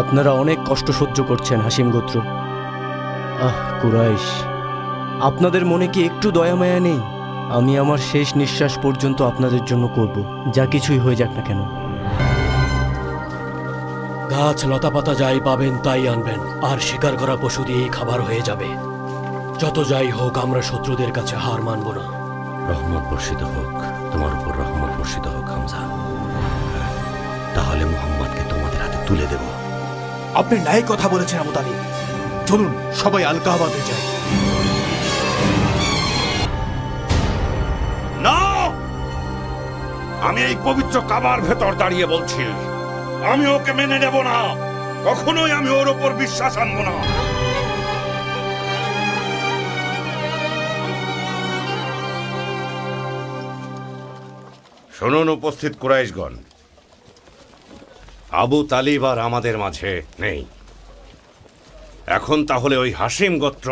আপনারা অনেক কষ্ট সহ্য করছেন হাসিম গোত্র। কুরাইশ, আপনাদের মনে কি একটু দয়া মায়া নেই? আমি আমার শেষ নিঃশ্বাস পর্যন্ত আপনাদের জন্য করব, যা কিছুই হয়ে যাক না কেন। গাছ লতাপাতা যাই পাবেন তাই আনবেন, আর শিকার করা পশু দিয়েই খাবার হয়ে যাবে। যত যাই হোক, আমরা শত্রুদের কাছে হার মানব না। রহমত বর্ষিত হোক, তোমার উপর রহমত বর্ষিত হোক হামজা। তাহলে মুহাম্মদকে তোমাদের হাতে তুলে দেব। আপনি ন্যায় কথা বলেছেন আবু তালিব। চলুন সবাই আল কাবাতে যাই। না, আমি এই পবিত্র কাবার ভেতর দাঁড়িয়ে বলছি, আমি ওকে মেনে নেব না। কখনোই আমি ওর ওপর বিশ্বাস আনবো না। শুনুন উপস্থিত কুরাইশগণ, আবু তালিব আর আমাদের মাঝে নেই। এখন তাহলে ওই হাসিম গোত্র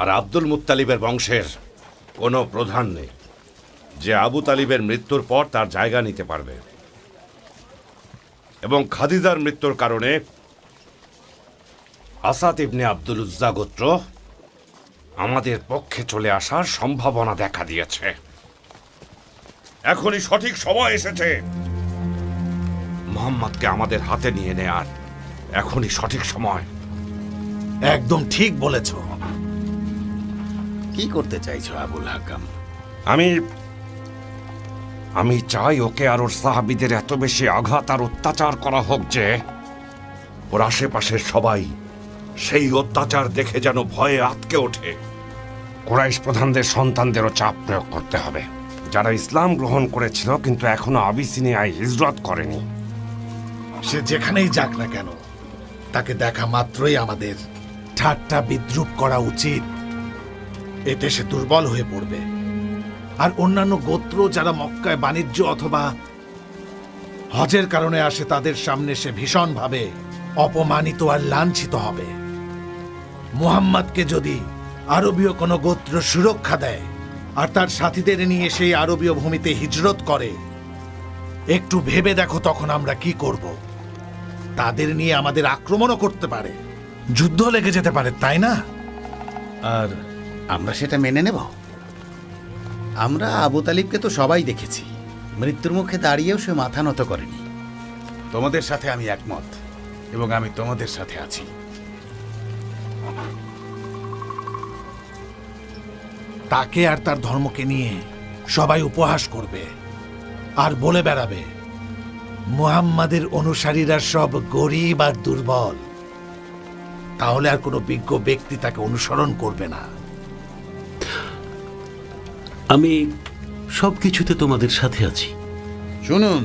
আর আব্দুল মুত্তালিবের বংশের কোনো প্রধান নেই যে আবু তালিবের মৃত্যুর পর তার জায়গা নিতে পারবে। এবং খাদিজার মৃত্যুর কারণে আসাদ ইবনে আব্দুল উজ্জা গোত্র আমাদের পক্ষে চলে আসার সম্ভাবনা দেখা দিয়েছে। এখনই সঠিক সময় এসেছে মোহাম্মদকে আমাদের হাতে নিয়ে নেয়ার। এখনই সঠিক সময়। একদম ঠিক বলেছ। কি করতে চাইছো আবুল হাকাম? আমি চাই ওকে আর ওর সাহাবীদের এত বেশি আঘাত আর অত্যাচার করা হোক যে ওর আশেপাশের সবাই সেই অত্যাচার দেখে যেন ভয়ে আঁতকে ওঠে। কুরাইশ প্রধানদের সন্তানদেরও চাপ প্রয়োগ করতে হবে, যারা ইসলাম গ্রহণ করেছিল কিন্তু এখনো আবিসিনিয়ায় হিজরত করেনি। সে যেখানেই যাক না কেন, তাকে দেখা মাত্রই আমাদের ঠাট্টা বিদ্রুপ করা উচিত। এতে সে দুর্বল হয়ে পড়বে, আর অন্যান্য গোত্র যারা মক্কায় বাণিজ্য অথবা হজের কারণে আসে তাদের সামনে সে ভীষণভাবে অপমানিত আর লাঞ্ছিত হবে। মুহাম্মদকে যদি আরবীয় কোনো গোত্র সুরক্ষা দেয় আর তার সাথীদের নিয়ে সেই আরবীয় ভূমিতে হিজরত করে, একটু ভেবে দেখো তখন আমরা কি করব। তাদের নিয়ে আমাদের আক্রমণও করতে পারে, যুদ্ধ লেগে যেতে পারে, তাই না? আর আমরা সেটা মেনে নেব? আমরা আবু তালিবকে তো সবাই দেখেছি, মৃত্যুর মুখে দাঁড়িয়েও সে মাথা নত করেনি। তোমাদের সাথে আমি একমত, এবং আমি তোমাদের সাথে আছি। তাকে আর তার ধর্মকে নিয়ে সবাই উপহাস করবে আর বলে বেড়াবে মুহাম্মাদের অনুসারীরা সব গরীব আর দুর্বল। তাহলে আর কোনো বিজ্ঞ ব্যক্তি তাকে অনুসরণ করবে না। আমি সবকিছুতে তোমাদের সাথে আছি। শুনুন,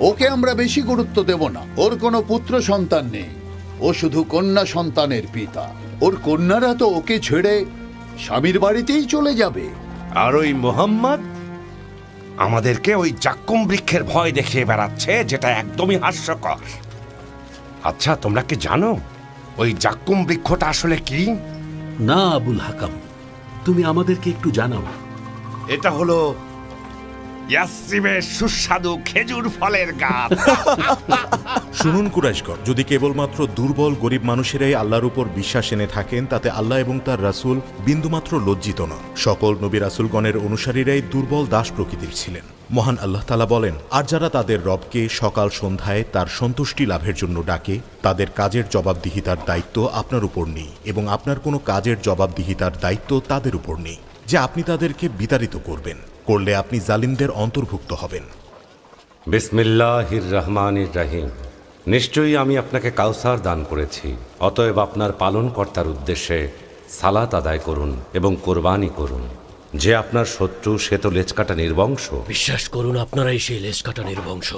ওকে আমরা বেশি গুরুত্ব দেব না। ওর কোনো পুত্র সন্তান নেই, ও শুধু কন্যা সন্তানের পিতা। ওর কন্যারা তো ওকে ছেড়ে স্বামীর বাড়িতেই চলে যাবে। আর ওই মোহাম্মদ আমাদেরকে ওই জাক্কুম বৃক্ষের ভয় দেখিয়ে বেড়াচ্ছে, যেটা একদমই হাস্যকর। আচ্ছা, তোমরা কি জানো ওই জাক্কুম বৃক্ষটা আসলে কি? না আবুল হাকাম, তুমি আমাদেরকে একটু জানাও। এটা হলো ইয়াসরিবের সুস্বাদু খেজুর ফলের গাছ। শুনুন কুরাইশগণ, যদি কেবলমাত্র দুর্বল গরিব মানুষেরাই আল্লাহর উপর বিশ্বাস এনে থাকেন, তাতে আল্লাহ এবং তার রাসূল বিন্দুমাত্র লজ্জিত নন। সকল নবী রাসূলগণের অনুসারীরাই দুর্বল দাস প্রকৃতির ছিলেন। মহান আল্লাহ তাআলা বলেন, আর যারা তাদের রবকে সকাল সন্ধ্যায় তার সন্তুষ্টি লাভের জন্য ডাকে, তাদের কাজের জবাবদিহিতার দায়িত্ব আপনার উপর নেই, এবং আপনার কোনো কাজের জবাবদিহিতার দায়িত্ব তাদের উপর নেই যে আপনি তাদেরকে বিতাড়িত করবেন। করলে আপনি জালিমদের অন্তর্ভুক্ত হবেন। বিসমিল্লাহির রহমানির রহিম। নিশ্চয়ই আমি আপনাকে কাউসার দান করেছি, অতএব আপনার পালনকর্তার উদ্দেশ্যে সালাত আদায় করুন এবং কোরবানি করুন। যে আপনার শত্রু সে তো লেজকাটা নির্বংশ। বিশ্বাস করুন, আপনারাই সেই লেজ কাটা নির্বংশ।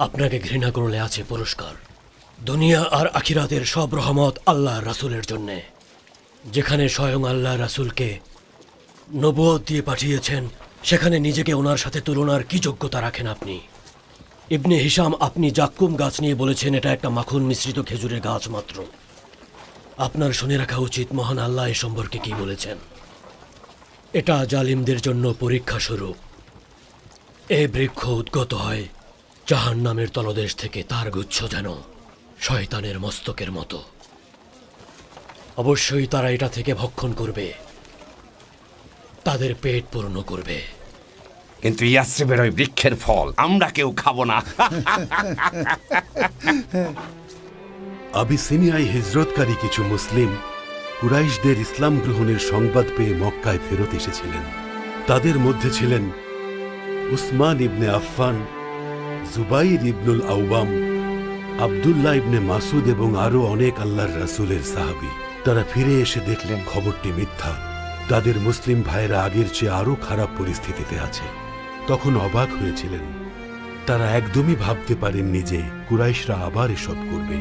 আপনাকে ঘৃণা করলে আছে পুরস্কার। দুনিয়া আর আখিরাতের সব রহমত আল্লাহ রাসূলের জন্যে। যেখানে স্বয়ং আল্লাহ রাসূলকে নবুয়ত দিয়ে পাঠিয়েছেন, সেখানে নিজেকে ওনার সাথে তুলনার কি যোগ্যতা রাখেন আপনি? ইবনে হিশাম, আপনি জাক্কুম গাছ নিয়ে বলেছেন এটা একটা মাখন মিশ্রিত খেজুরের গাছ মাত্র। আপনার শুনে রাখা উচিত মহান আল্লাহ এ সম্পর্কে কি বলেছেন। এটা জালিমদের জন্য পরীক্ষা স্বরূপ। এ বৃক্ষ উদ্গত হয় জাহান্নামের তলদেশ থেকে তার গুচ্ছ যেন শয়তানের মস্তকের মতো। অবশ্যই তারা এটা থেকে ভক্ষণ করবে, তাদের পেট পূর্ণ করবে। কিন্তু ইয়াসরিবের ওই বৃক্ষের ফল আমরা কেউ খাবো না। আবিসিনিয়ায় হিজরতকারী কিছু মুসলিম কুরাইশদের ইসলাম গ্রহণের সংবাদ পেয়ে মক্কায় ফেরত এসেছিলেন। তাদের মধ্যে ছিলেন উসমান ইবনে আফফান, জুবাইর ইবনুল আওয়াম, আব্দুল্লাহ ইবনে মাসুদ এবং আরও অনেক আল্লাহর রাসূলের সাহাবী। তারা ফিরে এসে দেখলেন খবরটি মিথ্যা। তাদের মুসলিম ভাইয়েরা আগের চেয়ে আরও খারাপ পরিস্থিতিতে আছে। তখন অবাক হয়েছিলেন। তারা একদমই ভাবতে পারেননি যে কুরাইশরা আবার এসব করবে।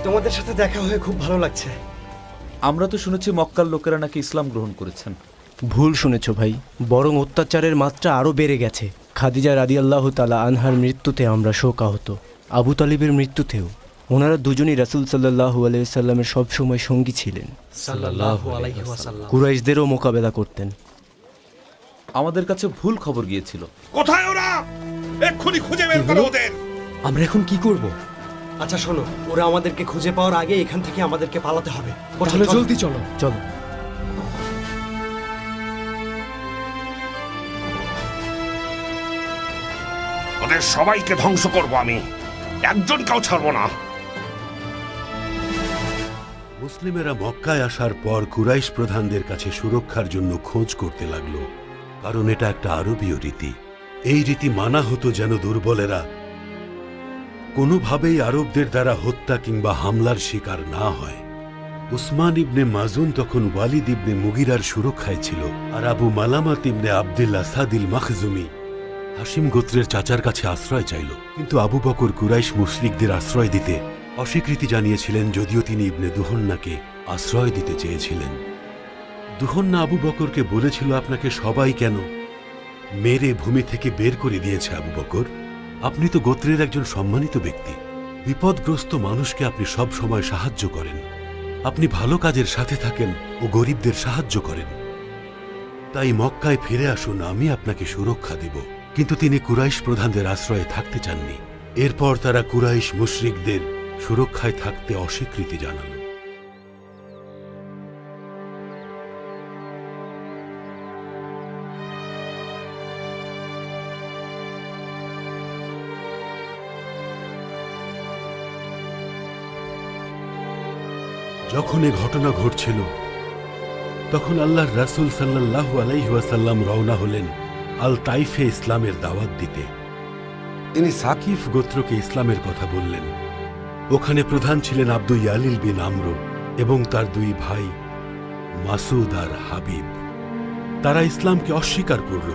তোমাদের সাথে দেখা হয়ে খুব ভালো লাগছে। আমরা তো শুনেছি মক্কার লোকেরা নাকি ইসলাম গ্রহণ করেছেন। ভুল শুনেছ ভাই, বরং অত্যাচারের মাত্রা আরও বেড়ে গেছে। খাদিজা রাদিয়াল্লাহু তাআলা আনহার মৃত্যুতে আমরা শোকাহত, আবু তালিবের মৃত্যুতেও। ওনারা দুজনই রাসূল সাল্লাল্লাহু আলাইহি সাল্লামের সবসময় সঙ্গী ছিলেন, সাল্লাল্লাহু আলাইহি ওয়াসাল্লাম। কুরাইশদেরও মোকাবেলা করতেন। আমাদের কাছে ভুল খবর গিয়েছিল। কোথায় ওরা? এক্ষুনি খুঁজে বের করো ওদের। আমরা এখন কি করব? আচ্ছা শোনো, ওরা আমাদেরকে খুঁজে পাওয়ার আগে এখান থেকে আমাদেরকে পালাতে হবে। তাহলে জলদি চলো। চলো। ওদের সবাইকে ধ্বংস করব আমি, একজনকেও ছাড়বো না। মুসলিমেরা মক্কায় আসার পর কুরাইশ প্রধানদের কাছে সুরক্ষার জন্য খোঁজ করতে লাগল, কারণ এটা একটা আরবীয় রীতি। এই রীতি মানা হতো যেন দুর্বলেরা কোনোভাবেই আরবদের দ্বারা হত্যা কিংবা হামলার শিকার না হয়। উসমান ইবনে মাজুন তখন ওয়ালিদ ইবনে মুগিরার সুরক্ষায় ছিল, আর আবু মালামাত ইবনে আবদুল্লাহ সাদিল মাখজুমি হাশিম গোত্রের চাচার কাছে আশ্রয় চাইল। কিন্তু আবু বকর কুরাইশ মুশরিকদের আশ্রয় দিতে অস্বীকৃতি জানিয়েছিলেন, যদিও তিনি ইবনে দুহন্নাকে আশ্রয় দিতে চেয়েছিলেন। দুহন্না আবু বকরকে বলেছিল, আপনাকে সবাই কেন মেরে ভূমি থেকে বের করে দিয়েছে আবু বকর? আপনি তো গোত্রের একজন সম্মানিত ব্যক্তি। বিপদগ্রস্ত মানুষকে আপনি সব সময় সাহায্য করেন, আপনি ভালো কাজের সাথে থাকেন ও গরিবদের সাহায্য করেন। তাই মক্কায় ফিরে আসুন, আমি আপনাকে সুরক্ষা দেব। কিন্তু তিনি কুরাইশ প্রধানদের আশ্রয়ে থাকতে চাননি। এরপর তারা কুরাইশ মুশরিকদের সুরক্ষায় থাকতে অস্বীকৃতি জানাল। যখন এ ঘটনা ঘটছিল, তখন আল্লাহর রাসূল সাল্লাল্লাহু আলাইহি ওয়াসাল্লাম রওনা হলেন আল তাইফে ইসলামের দাওয়াত দিতে। তিনি সাকিফ গোত্রকে ইসলামের কথা বললেন। ওখানে প্রধান ছিলেন আব্দু ইয়ালিল বিন আমর এবং তার দুই ভাই মাসুদ আর হাবিব। তারা ইসলামকে অস্বীকার করল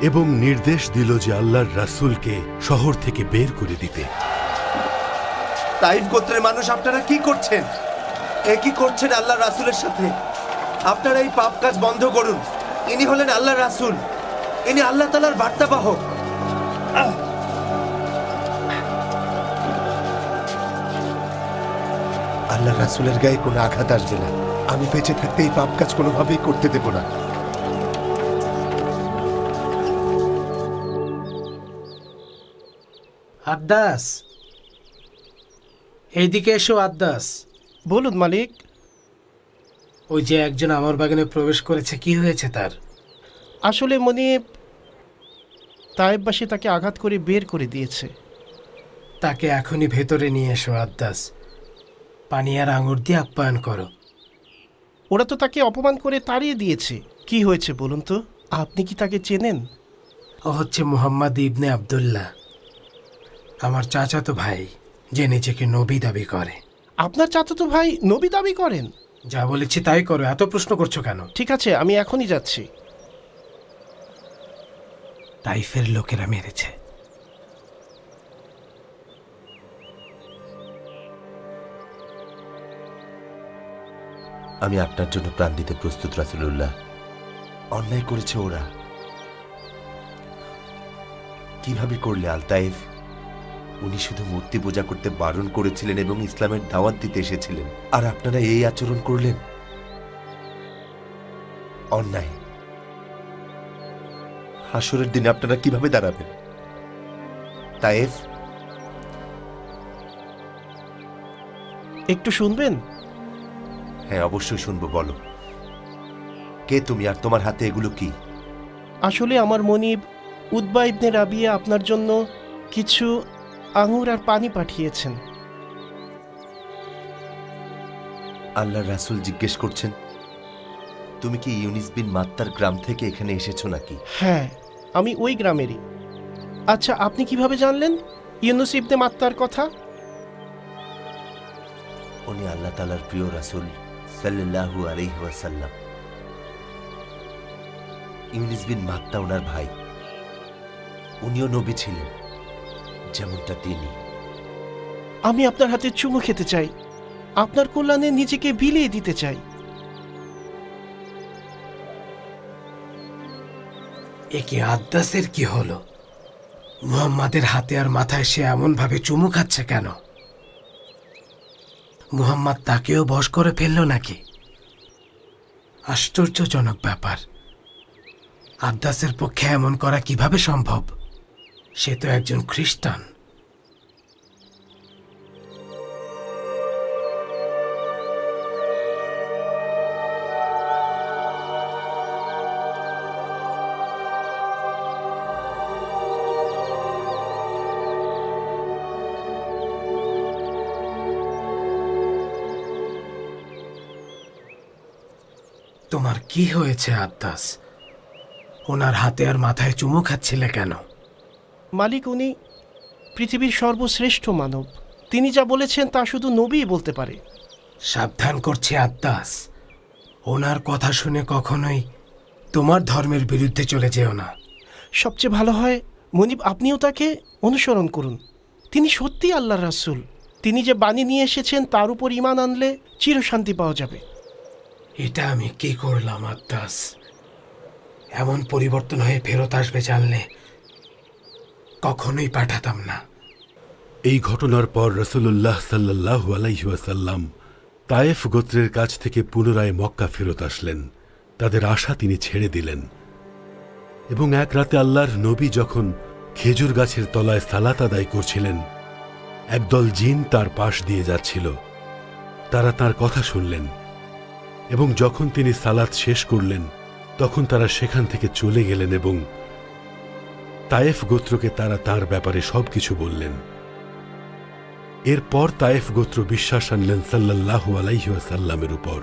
এবং নির্দেশ দিল যে আল্লাহর রাসূলকে শহর থেকে বের করে দিতে। তাইফ গোত্রের মানুষ, আপনারা কি করছেন? কি করছেন আল্লাহর রাসূলের সাথে? আপনারা এই পাপ কাজ বন্ধ করুন। ইনি হলেন আল্লাহর রাসূল, ইনি আল্লাহ তাআলার বার্তাবাহক। আল্লাহর রাসূলের গায়ে কোনো আঘাত আসবে না। আমি বেঁচে থাকতে এই পাপ কাজ কোনোভাবেই করতে দেব না। আদ্দাস, এইদিকে এসো। আদ্দাস, বলুন মালিক। ওই যে একজন আমার বাগানে প্রবেশ করেছে, কি হয়েছে তার? আসলে মনিব, তায়েববাসী তাকে আঘাত করে বের করে দিয়েছে। তাকে এখনই ভেতরে নিয়ে এসো। আদ্দাস, পানি আর আঙুর দিয়ে আপ্যায়ন করো। ওরা তো তাকে অপমান করে তাড়িয়ে দিয়েছে, কি হয়েছে বলুন তো? আপনি কি তাকে চেনেন? ও হচ্ছে মুহাম্মদ ইবনে আব্দুল্লাহ, আমার চাচাতো ভাই, যে নিজেকে নবী দাবি করে। আপনার চাচাতো ভাই নবী দাবি করেন? যা বলেছি তাই করো, এত প্রশ্ন করছো কেন? ঠিক আছে, আমি এখনই যাচ্ছি। তাইফের লোকেরা মেরেছে। আমি আপনার জন্য প্রাণ দিতে প্রস্তুত রাসূলুল্লাহ। অন্যায় করেছে ওরা। কিভাবে করলে আলতাইফ? উনি শুধু মূর্তি পূজা করতে বারণ করেছিলেন এবং ইসলামের দাওয়াত দিতে এসেছিলেন, আর আপনারা এই আচরণ করলেন। অন্যায়। হাসরের দিনে আপনারা কিভাবে দাঁড়াবেন? তাইফ, একটু শুনবেন? হ্যাঁ অবশ্যই শুনবো, বলো। কে তুমি, আর তোমার হাতে এগুলো কি? আসলে আমার মনিব উতবা ইবনে রাবিয়া আপনার জন্য কিছু আঙুর আর পানি পাঠিয়েছেন। আল্লাহর রাসূল জিজ্ঞেস করছেন, তুমি কি ইউনিস বিন মাত্তার গ্রাম থেকে এখানে এসেছো নাকি? হ্যাঁ, আমি ওই গ্রামেরই। আচ্ছা, আপনি কিভাবে জানলেন ইউনুস ইবনে মাত্তার কথা? উনি আল্লাহ তাআলার প্রিয় রাসূল সাল্লাল্লাহু আলাইহি ওয়াসাল্লাম। ইউনিস বিন মাত্তা ওনার ভাই। উনিও নবী ছিলেন, যেমনটা তিনি। আমি আপনার হাতে চুমু খেতে চাই, আপনার কল্যাণে নিজেকে বিলিয়ে দিতে চাই। একে আদ্দাসের কি হলো? মুহাম্মাদের হাতে আর মাথায় সে এমন ভাবে চুমু খাচ্ছে কেন? মুহাম্মদ তাকেও বশ করে ফেললো নাকি? আশ্চর্যজনক ব্যাপার। আদ্দাসের পক্ষে এমন করা কিভাবে সম্ভব? সে তো একজন খ্রিস্টান। তোমার কি হয়েছে আদ্দাস? ওনার হাতে আর মাথায় চুমু খাচ্ছিলে কেন? মালিক, উনি পৃথিবীর সর্বশ্রেষ্ঠ মানব। তিনি যা বলেছেন তা শুধু নবীই বলতে পারে। সাবধান করছি আদ্দাস, ওনার কথা শুনে কখনোই তোমার ধর্মের বিরুদ্ধে চলে যেও না। সবচেয়ে ভালো হয় মনিব আপনিও তাকে অনুসরণ করুন। তিনি সত্যি আল্লাহর রাসূল। তিনি যে বাণী নিয়ে এসেছেন তার উপর ঈমান আনলে চিরশান্তি পাওয়া যাবে। এটা আমি কি করলাম আদ্দাস? এমন পরিবর্তন হয়ে ফেরত আসবে জানলে কখনোই পাঠাতাম না। এই ঘটনার পর রাসূলুল্লাহ সাল্লাল্লাহু আলাইহি ওয়াসাল্লাম তায়েফ গোত্রের কাছ থেকে পুনরায় মক্কা ফেরত আসলেন। তাদের আশা তিনি ছেড়ে দিলেন এবং এক রাতে আল্লাহর নবী যখন খেজুর গাছের তলায় সালাত আদায় করছিলেন, একদল জিন তার পাশ দিয়ে যাচ্ছিল। তারা তার কথা শুনলেন এবং যখন তিনি সালাত শেষ করলেন তখন তারা সেখান থেকে চলে গেলেন এবং তায়েফ গোত্রকে তারা তার ব্যাপারে সবকিছু বললেন। এরপর তায়েফ গোত্র বিশ্বাস আনলেন সাল্লাল্লাহু আলাইহি ওয়াসাল্লামের উপর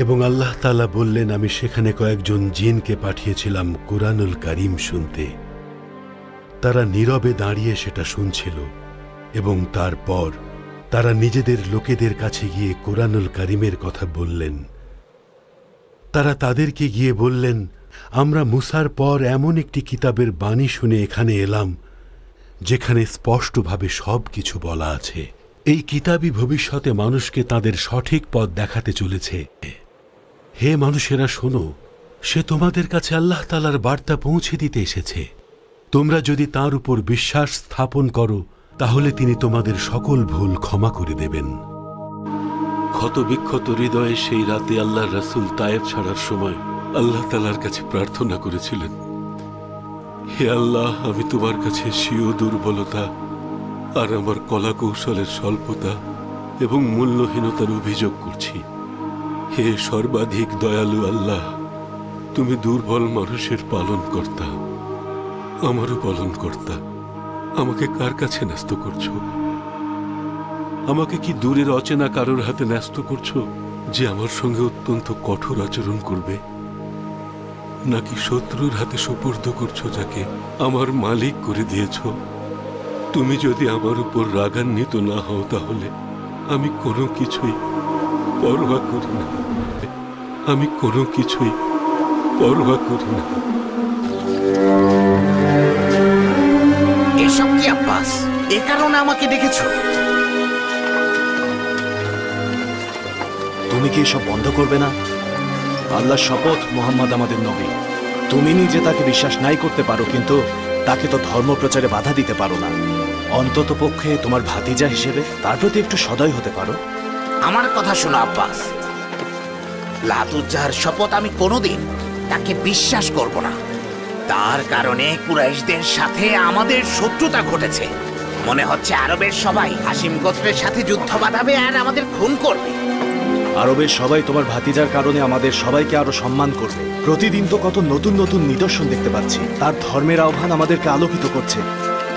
এবং আল্লাহ তাআলা বললেন, আমি সেখানে কয়েকজন জিনকে পাঠিয়েছিলাম কুরআনুল কারীম শুনতে। তারা নীরবে দাঁড়িয়ে সেটা শুনছিল এবং তারপর তারা নিজেদের লোকেদের কাছে গিয়ে কুরআনুল কারীমের কথা বললেন। তারা তাদেরকে গিয়ে বললেন, আমরা মুসার পর এমন একটি কিতাবের বাণী শুনে এখানে এলাম যেখানে স্পষ্টভাবে সব কিছু বলা আছে। এই কিতাবই ভবিষ্যতে মানুষকে তাদের সঠিক পথ দেখাতে চলেছে। হে মানুষেরা, শোনো, সে তোমাদের কাছে আল্লাহ তাআলার বার্তা পৌঁছে দিতে এসেছে। তোমরা যদি তার উপর বিশ্বাস স্থাপন করো তাহলে তিনি তোমাদের সকল ভুল ক্ষমা করে দেবেন। ক্ষতবিক্ষত হৃদয়ে সেই রাতে আল্লাহর রাসূল তায়েফ ছাড়ার সময় আল্লাহ তাআলার কাছে প্রার্থনা করেছিলেন, হে আল্লাহ, আমি তোমার কাছে স্বীয় দুর্বলতা আর আমার কলা কৌশলের স্বল্পতা এবং মূল্যহীনতার অভিযোগ করছি। হে সর্বাধিক দয়ালু আল্লাহ, তুমি দুর্বল মানুষের পালনকর্তা, আমারও পালনকর্তা। আমাকে কার কাছে ন্যস্ত করছো? আমাকে কি দূরের অচেনা কারোর হাতে ন্যস্ত করছো? যে আমার সঙ্গে অত্যন্ত কঠোর আচরণ করবে, নাকি শত্রুর হাতে সুপর্দ করছো যাকে আমার মালিক করে দিয়েছ? তুমি যদি আমার উপর রাগান্বিত না হও তাহলে আমি কোনো কিছুই পরোয়া করি না। আমি কোনো কিছুই পরোয়া করি না। এসব কি আব্বাস? এ কারণে আমাকে ডেকেছো? তুমি কি এসব বন্ধ করবে না? আল্লাহর শপথ, মোহাম্মদ আমাদের নবী। তুমি নিজে তাকে বিশ্বাস নাই করতে পারো, কিন্তু তাকে তো ধর্ম প্রচারে বাধা দিতে পারো না। অন্তত পক্ষে তোমার ভাতিজা হিসেবে তার প্রতি একটু সদয় হতে পারো। আমার কথা শোনো আব্বাস, লাতুজ্জাহার শপথ আমি কোনোদিন তাকে বিশ্বাস করব না। তার কারণে কুরাইশদের সাথে আমাদের শত্রুতা ঘটেছে। মনে হচ্ছে আরবের সবাই হাসিম গোত্রের সাথে যুদ্ধ বাঁধাবে আর আমাদের খুন করবে। আরবের সবাই তোমার ভাতিজার কারণে আমাদের সবাইকে আরো সম্মান করবে। প্রতিদিন তো কত নতুন নতুন নিদর্শন দেখতে পাচ্ছি। তার ধর্মের আহ্বান আমাদেরকে আলোকিত করছে।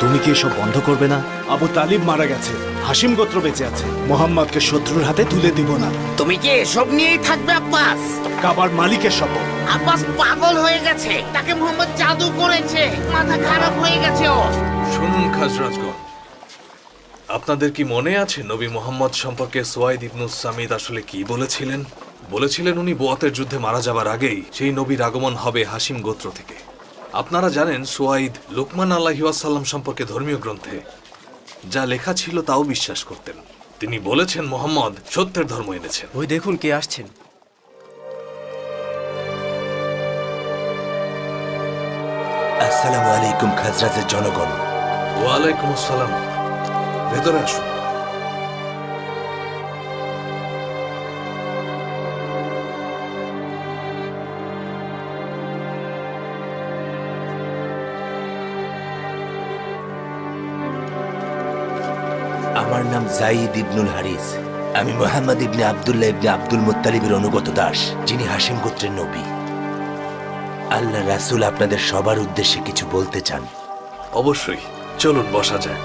তুমি কি এসব বন্ধ করবে না? আবু তালিব মারা গেছে, হাসিম গোত্র বেঁচে আছে। মোহাম্মদকে শত্রুর হাতে তুলে দিব না। তুমি কি এসব নিয়েই থাকবে আব্বাস? কাবার মালিকের শপথ। আব্বাস পাগল হয়ে গেছে, তাকে মোহাম্মদ জাদু করেছে, মাথা খারাপ হয়ে গেছে ওর। শুনুন খাজরাজগণ, আপনাদের কি মনে আছে নবী মোহাম্মদ সম্পর্কে সুয়াইদ ইবনুস সামিদ আসলে কি বলেছিলেন? বলেছিলেন উনি বোয়াতের যুদ্ধে মারা যাবার আগেই সেই নবীর আগমন হবে হাসিম গোত্র থেকে। আপনারা জানেন সুয়াইদ লুকমান আলাইহি ওয়াসাল্লাম সম্পর্কে ধর্মীয় গ্রন্থে যা লেখা ছিল তাও বিশ্বাস করতেন। তিনি বলেছেন মোহাম্মদ সত্যের ধর্ম এনেছেন। ওই দেখুন কে আসছেন। আসসালামু আলাইকুম খাজরাজের জনগণ। ওয়ালাইকুম আসসালাম, ভেতরে আসুন। আমার নাম জাইদ ইবনুল হারিস। আমি মুহাম্মদ ইবনে আব্দুল্লাহ ইবনে আব্দুল মুত্তালিবের অনুগত দাস, যিনি হাশিম গোত্রের নবী। আল্লাহ রাসূল আপনাদের সবার উদ্দেশ্যে কিছু বলতে চান। অবশ্যই, চলুন বসা যাক।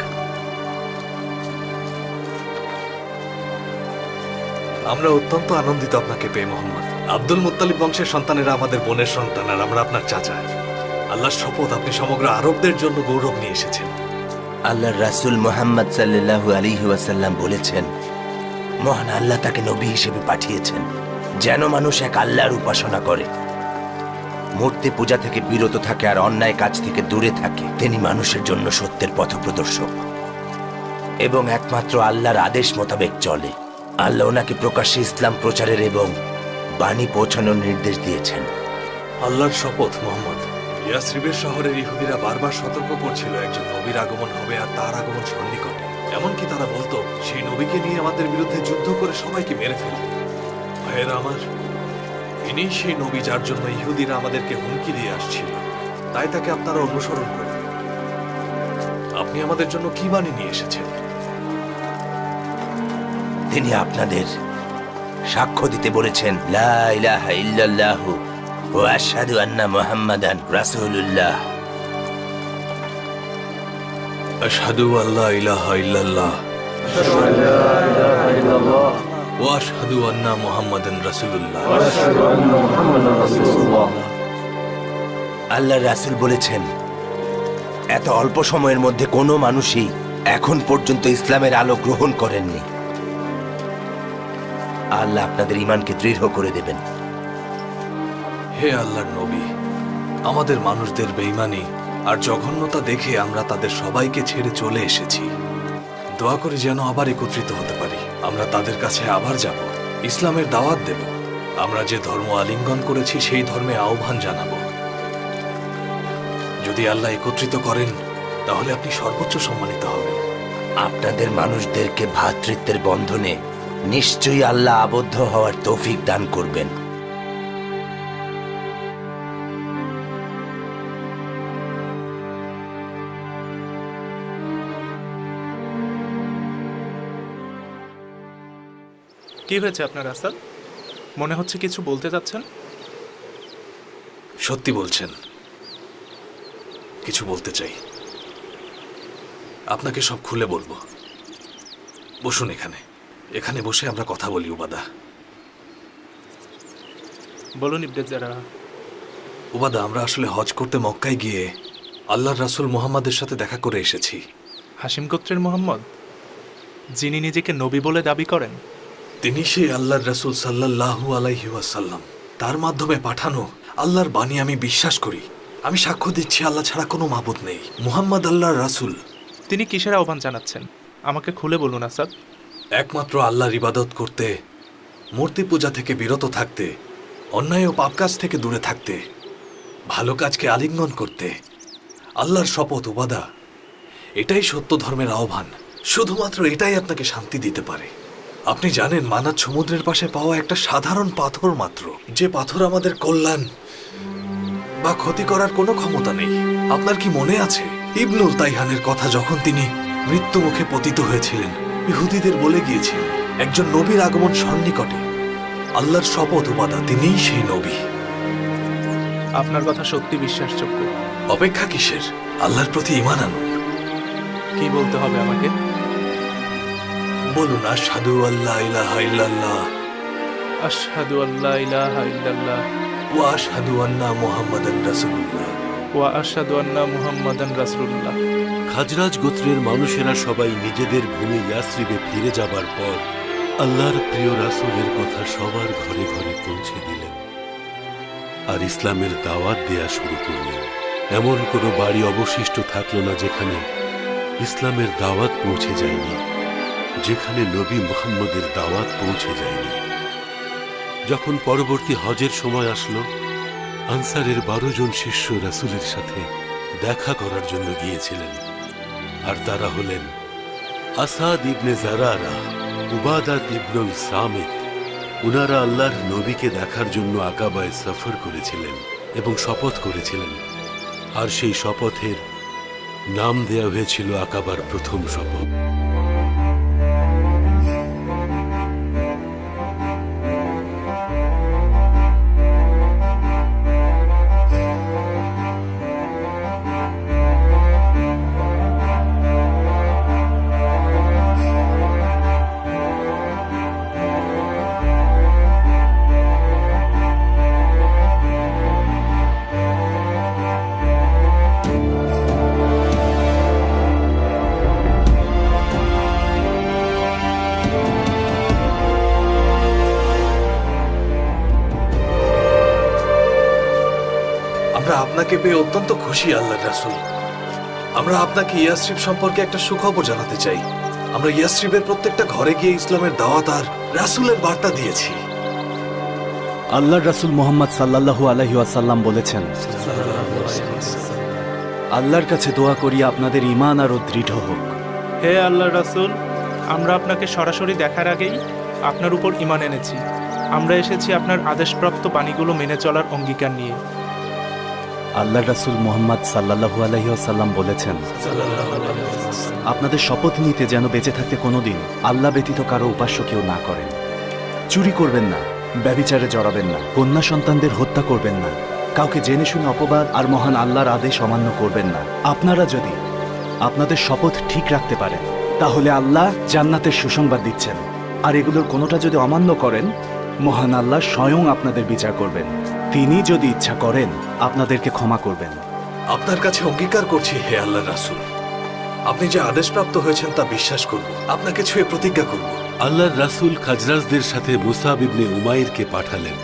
আমরা অত্যন্ত আনন্দিত আপনাকে পেয়ে মোহাম্মদ। আব্দুল মুত্তালিব বংশের সন্তানেরা আমাদের বোনের সন্তান, আর আমরা আপনার চাচা। আল্লাহর শপথ, আপনি সমগ্র আরবদের জন্য গৌরব নিয়ে এসেছেন। আল্লাহর রাসূল মুহাম্মদ সাল্লাল্লাহু আলাইহি ওয়াসাল্লাম বলেছেন, মহান আল্লাহ তাকে নবী হিসেবে পাঠিয়েছেন যেন মানুষ এক আল্লাহর উপাসনা করে, মূর্তি পূজা থেকে বিরত থাকে আর অন্যায় কাজ থেকে দূরে থাকে। তিনি মানুষের জন্য সত্যের পথপ্রদর্শক এবং একমাত্র আল্লাহর আদেশ মোতাবেক চলে। আল্লাহ ওনাকে প্রকাশ্যে ইসলাম প্রচারের এবং বাণী পৌঁছানোর নির্দেশ দিয়েছেন। আল্লাহর শপথ মোহাম্মদ, ইয়াসরিবের শহরের ইহুদিরা বারবার সতর্ক করছিল একজন নবীর আগমন হবে আর তার আগমন সন্নিকটে। এমনকি তারা বলতো সেই নবীকে নিয়ে আমাদের বিরুদ্ধে যুদ্ধ করে সবাইকে মেরে ফেলবে। ভাইয়েরা আমার, ইনিই সেই নবী যার জন্য ইহুদিরা আমাদেরকে হুমকি দিয়ে আসছিল। তাই তাকে আপনারা অনুসরণ করুন। আপনি আমাদের জন্য কি বাণী নিয়ে এসেছেন? তিনি আপনাদের সাক্ষ্য দিতে বলেছেন, লা ইলাহা ইল্লাল্লাহু ওয়া আশহাদু আন্না মুহাম্মাদান রাসূলুল্লাহ। আশহাদু আল্লা ইলাহা ইল্লাল্লাহ ওয়া আশহাদু আন্না মুহাম্মাদান রাসূলুল্লাহ। আল্লাহর রাসূল বলেছেন, এত অল্প সময়ের মধ্যে কোনো মানুষই এখন পর্যন্ত ইসলামের আলো গ্রহণ করেননি। আল্লাহ আপনাদের ঈমানকে দৃঢ় করে দেবেন। হে আল্লাহর নবী, আমাদের মানুষদের বেঈমানি আর জঘন্যতা দেখে আমরা তাদের সবাইকে ছেড়ে চলে এসেছি। দোয়া করি যেন আবার একত্রিত হতে পারি। আমরা তাদের কাছে আবার যাব, ইসলামের দাওয়াত দেব। আমরা যে ধর্ম আলিঙ্গন করেছি সেই ধর্মে আহ্বান জানাবো। যদি আল্লাহ একত্রিত করেন তাহলে আপনি সর্বোচ্চ সম্মানিত হবেন। আপনাদের মানুষদেরকে ভ্রাতৃত্বের বন্ধনে নিশ্চয়ই আল্লাহ আবদ্ধ হওয়ার তৌফিক দান করবেন। কি হয়েছে আপনার আসাদ? মনে হচ্ছে কিছু বলতে যাচ্ছেন। সত্যি বলছেন, কিছু বলতে চাই। আপনাকে সব খুলে বলবো। বসুন এখানে, এখানে বসে আমরা কথা বলি উবাদা। বলুন ইবনে জারাহ। উবাদা, আমরা আসলে হজ করতে মক্কায় গিয়ে আল্লাহর রাসূল মুহাম্মাদের সাথে দেখা করে এসেছি। হাশিম গোত্রের মোহাম্মদ, যিনি নিজেকে নবী বলে দাবি করেন? তিনি সেই আল্লাহর রাসূল সাল্লাল্লাহু আলাইহি ওয়াসাল্লাম, তার মাধ্যমে পাঠানো আল্লাহর বাণী আমি বিশ্বাস করি। আমি সাক্ষ্য দিচ্ছি আল্লাহ ছাড়া কোনো মাবুদ নেই, মুহাম্মদ আল্লাহর রাসূল। তিনি কিসের আহ্বান জানাচ্ছেন আমাকে খুলে বলুন আসাদ। একমাত্র আল্লাহর ইবাদত করতে, মূর্তি পূজা থেকে বিরত থাকতে, অন্যায় ও পাপ কাজ থেকে দূরে থাকতে, ভালো কাজকে আলিঙ্গন করতে। আল্লাহর শপথ উবাদা, এটাই সত্য ধর্মের আহ্বান। শুধুমাত্র এটাই আপনাকে শান্তি দিতে পারে। আপনি জানেন মানাত সমুদ্রের পাশে পাওয়া একটা সাধারণ পাথর মাত্র, যে পাথর আমাদের কল্যাণ বা ক্ষতি করার কোনো ক্ষমতা নেই। আপনার কি মনে আছে ইবনুল তাইহানের কথা, যখন তিনি মৃত্যু মুখে পতিত হয়েছিলেন, ইহুদিদের বলে গিয়েছিলেন একজন নবীর আগমন সন্নিকটে। আল্লাহর শপথ উবাদা, তিনিই সেই নবী। আপনার কথা সত্যি বিশ্বাসযোগ্য। অপেক্ষা কিসের? আল্লাহর প্রতি ঈমান আনুন। কি বলতে হবে আমাকে? বলুন আশহাদু আল্লা ইলাহা ইল্লাল্লাহ আশহাদু আল্লা ইলাহা ইল্লাল্লাহ ওয়া আশহাদু আন্না মুহাম্মাদান রাসূলুল্লাহ ওয়া আশহাদু আন্না মুহাম্মাদান রাসূলুল্লাহ। খাজরাজ গোত্রের মানুষেরা সবাই নিজেদের ভূমি ইয়াসরিবে ফিরে যাবার পর আল্লাহর প্রিয় রাসূলের কথা সবার ঘরে ঘরে পৌঁছে দিলেন আর ইসলামের দাওয়াত দেয়া শুরু করলেন। এমন কোনো বাড়ি অবশিষ্ট থাকলো না যেখানে ইসলামের দাওয়াত পৌঁছে যায়নি, যেখানে নবী মুহাম্মদের দাওয়াত পৌঁছে যায়নি। যখন পরবর্তী হজের সময় আসলো, আনসারের 12 জন শিষ্য রাসূলের সাথে দেখা করার জন্য গিয়েছিলেন, আর তারা হলেন আসাদ ইবনে জারারা, উবাদা ইবনুল সামিত। উনারা আল্লাহর নবীকে দেখার জন্য আকাবায় সফর করেছিলেন এবং শপথ করেছিলেন, আর সেই শপথের নাম দেয়া হয়েছিল আকাবার প্রথম শপথ। আমরা আপনাকে পেয়ে অত্যন্ত খুশি আল্লাহর রাসূল। আমরা আপনাকে ইয়াসরিব সম্পর্কে একটা সুখবর জানাতে চাই। আমরা ইয়াসরিবের প্রত্যেকটা ঘরে গিয়ে ইসলামের দাওয়াত আর রাসূলের বার্তা দিয়েছি। আল্লাহর রাসূল মুহাম্মদ সাল্লাল্লাহু আলাইহি ওয়াসাল্লাম বলেছেন, আল্লাহর কাছে দোয়া করি আপনাদের ঈমান আরো দৃঢ় হোক। হে আল্লাহর রাসূল, আমরা আপনাকে সরাসরি দেখার আগেই আপনার উপর ঈমান এনেছি। আমরা এসেছি আপনার আদেশপ্রাপ্ত বাণীগুলো মেনে চলার অঙ্গীকার নিয়ে। আল্লাহর রাসূল মুহাম্মদ সাল্লাল্লাহু আলাইহি ওয়াসাল্লাম বলেছেন, আপনাদের শপথ নিতে যেন বেঁচে থাকতে কোনোদিন আল্লাহ ব্যতীত কারো উপাস্য কেউ না করেন। চুরি করবেন না, ব্যভিচারে জড়াবেন না, কন্যা সন্তানদের হত্যা করবেন না, কাউকে জেনে শুনে অপবাদ আর মহান আল্লাহর আদেশ অমান্য করবেন না। আপনারা যদি আপনাদের শপথ ঠিক রাখতে পারেন তাহলে আল্লাহ জান্নাতের সুসংবাদ দিচ্ছেন, আর এগুলোর কোনোটা যদি অমান্য করেন মহান আল্লাহ স্বয়ং আপনাদের বিচার করবেন। তিনি যদি ইচ্ছা করেন আপনাদেরকে ক্ষমা করবেন। আপনার কাছে অঙ্গীকার করছি হে আল্লাহর রাসূল, আপনি যে আদেশপ্রাপ্ত হয়েছেন তা বিশ্বাস করব, আপনাকে ছুঁয়ে প্রতিজ্ঞা করব। আল্লাহর রাসূল খাজরাজদের সাথে মুসাব ইবনে উমাইরকে পাঠালেন।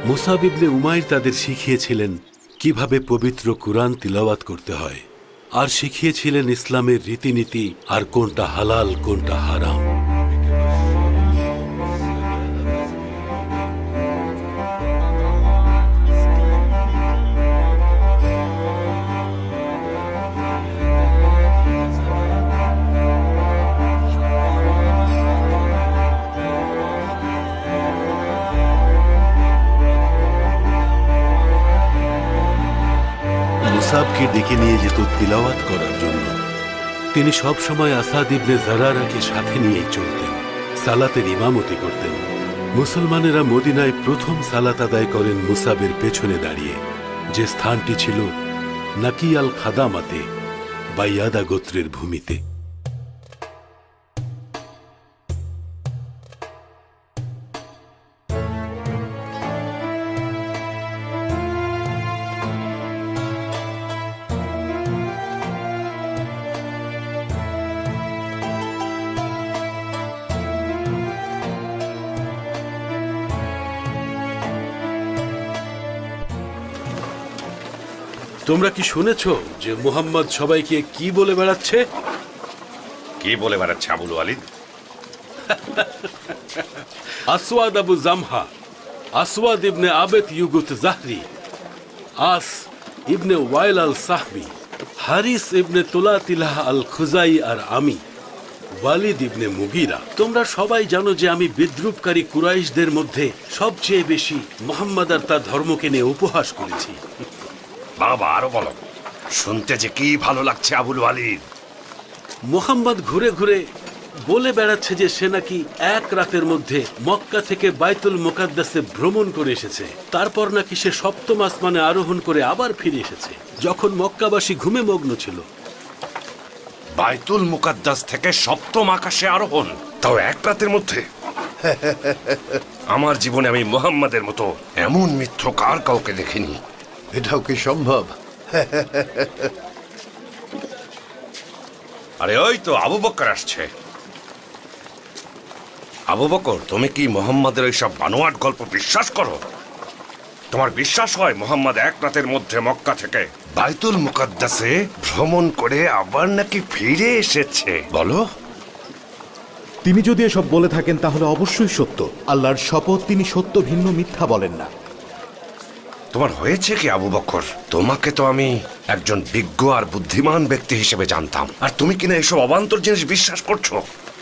মুসাব ইবনে উমাইর তাদের শিখিয়েছিলেন কিভাবে পবিত্র কুরআন তিলাওয়াত করতে হয়, আর শিখিয়েছিলেন ইসলামের রীতিনীতি আর কোনটা হালাল কোনটা হারাম। মুসাবকে ডেকে নিয়ে যেত তিলাওয়াত করার জন্য। তিনি সব সময় আসাদ ইবনে জারারাকে সাথে নিয়েই চলতেন, সালাতের ইমামতি করতেন। মুসলমানেরা মদিনায় প্রথম সালাত আদায় করেন মুসাবের পেছনে দাঁড়িয়ে, যে স্থানটি ছিল নাকি আল খাদামাতে বা ইয়াদা গোত্রের ভূমিতে। তোমরা কি শুনেছো যে মুহাম্মদ সবাইকে কি বলে বেড়াচ্ছে? কি বলে বেড়াচ্ছে আবুল ওয়ালিদ? আসওয়াদ আবু জামহা, আসওয়াদ ইবনে আবেদ ইউগুত জাহরি, আস ইবনে ওয়াইল আল সাহবি, হারিস ইবনে তুলাতিলাহ আল খুজাই আর আমি ওয়ালিদ ইবনে মুগিরা। তোমরা সবাই জানো যে আমি বিদ্রুপকারী কুরাইশদের মধ্যে সবচেয়ে বেশি মুহাম্মদ আর তার ধর্মকে নিয়ে উপহাস করেছি। বাবা আরো বলো, শুনতে যে কি ভালো লাগছে আবুল ওয়ালিদ। মুহাম্মদ ঘুরে ঘুরে বলে বেড়াচ্ছে যে সে নাকি এক রাতের মধ্যে মক্কা থেকে বাইতুল মুকাদ্দাসে ভ্রমণ করে এসেছে। তারপর নাকি সে সপ্তম আসমানে আরোহণ করে আবার ফিরে এসেছে যখন মক্কাবাসী ঘুমে মগ্ন ছিল। বাইতুল মুকাদ্দাস থেকে সপ্তম আকাশে আরোহণ, তাও এক রাতের মধ্যে? আমার জীবনে আমি মুহাম্মাদের মতো এমন মিথ্যকার কাউকে দেখিনি। এটাও কি সম্ভব? আরে ওই তো আবু বকর আসছে। আবু বকর, তুমি কি মুহাম্মাদের ওইসব বানোয়াট গল্প বিশ্বাস করো? তোমার বিশ্বাস হয় মুহাম্মদ এক রাতের মধ্যে মক্কা থেকে বাইতুল মুকাদ্দাসে ভ্রমণ করে আবার নাকি ফিরে এসেছে? বলো। তিনি যদি এসব বলে থাকেন তাহলে অবশ্যই সত্য। আল্লাহর শপথ, তিনি সত্য ভিন্ন মিথ্যা বলেন না। তোমার হয়েছে কি আবু বকর? তোমাকে তো আমি একজন বিজ্ঞ আর বুদ্ধিমান ব্যক্তি হিসেবে জানতাম, আর তুমি কিনা এসব অবান্তর জিনিস বিশ্বাস করছো?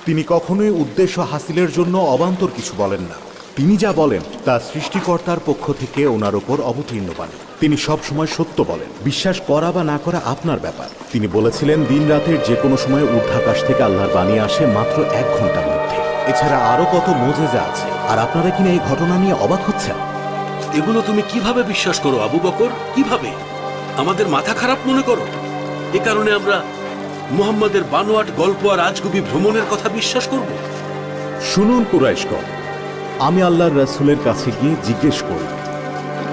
তিনি কখনোই উদ্দেশ্য হাসিলের জন্য অবান্তর কিছু বলেন না। তিনি যা বলেন তা সৃষ্টিকর্তার পক্ষ থেকে ওনার ওপর অবতীর্ণ বাণী। তিনি সব সময় সত্য বলেন। বিশ্বাস করা বা না করা আপনার ব্যাপার। তিনি বলেছিলেন দিন রাতের যে কোনো সময় ঊর্ধ্বাকাশ থেকে আল্লাহর বাণী আসে মাত্র 1 ঘন্টার মধ্যে। এছাড়া আরো কত মোজেজা আছে, আর আপনারা কিনা এই ঘটনা নিয়ে অবাক হচ্ছেন। এগুলো তুমি কিভাবে বিশ্বাস করো আবু বকর? কিভাবে? আমাদের মাথা খারাপ মনে করো? এ কারণে আমরা মুহাম্মাদের বানোয়াট গল্প আর আজগুবি ভ্রমণের কথা বিশ্বাস করব? শুনুন কুরাইশগণ, আমি আল্লাহর রাসূলের কাছে গিয়ে জিজ্ঞেস করি,